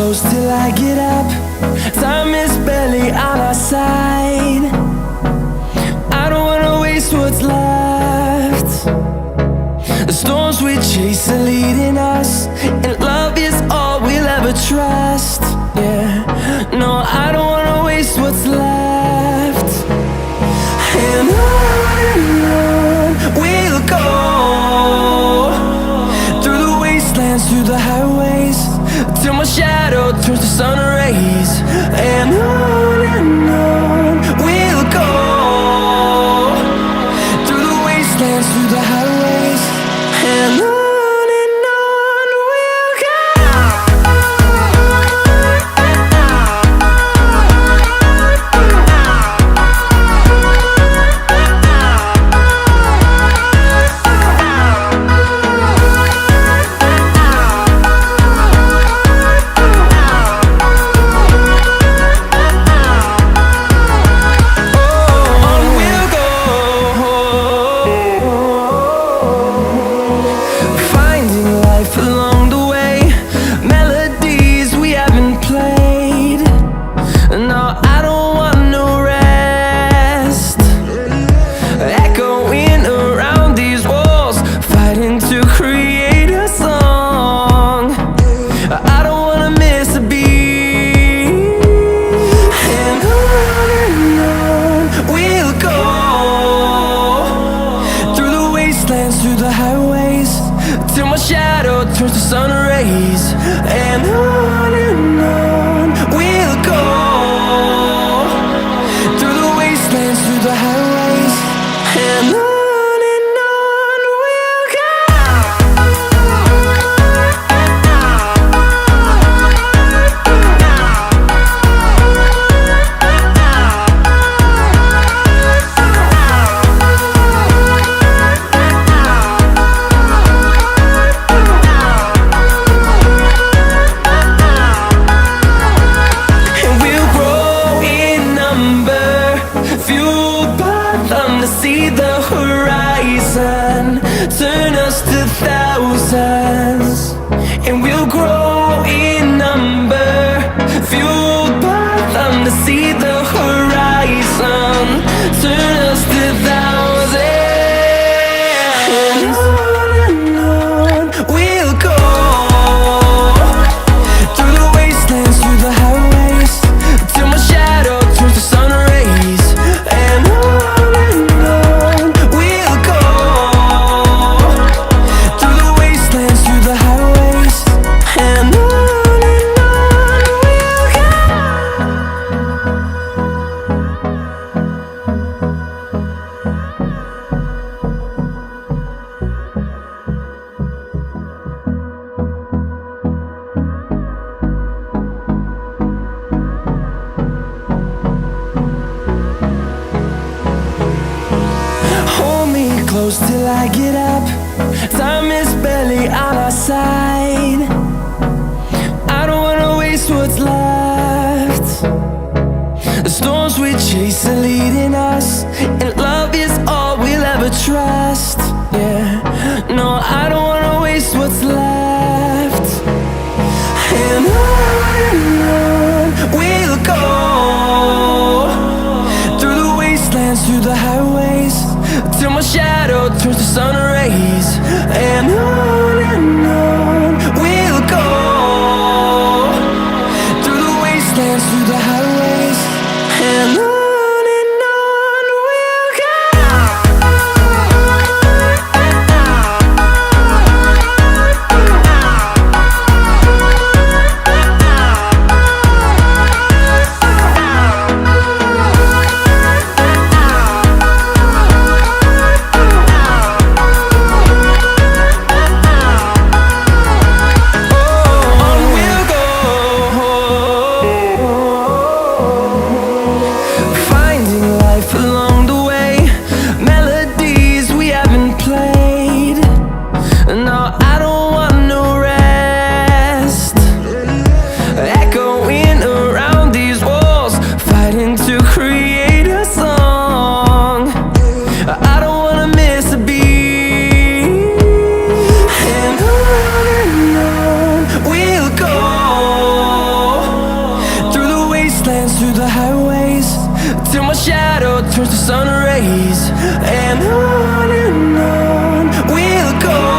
close till I get up. Time is barely on our side. I don't wanna waste what's left. The storms we chase are leading us, and love is all we'll ever trust. Yeah, no, I don't wanna waste what's left. And on we'll go, through the wastelands, through the highways, till my shadow turns to sun rays. And on we'll go, through the wastelands, through the highways, and on we'll go. Through the highways, till my shadow turns to sun rays. And on we'll go, through the wastelands, through the highways, and on we'll go. See the horizon turn us to thousands, and we'll grow in number, fueled by them. To see the horizon turn us to thousands, and on we'll go, through the wastelands, through the highways, till my shadow turns to sun rays. And close till I get up. Time is barely on our side. I don't wanna waste what's left. The storms we chase are leading us, and love is all we'll ever trust. Yeah, no, I don't wanna waste what's left. And on we'll go, through the wastelands, through the highways, till my shadow turns to sun rays. And on we'll go, through the wastelands, through the highways, and on. runs through the highways till my shadow turns to sun rays. And on we'll go.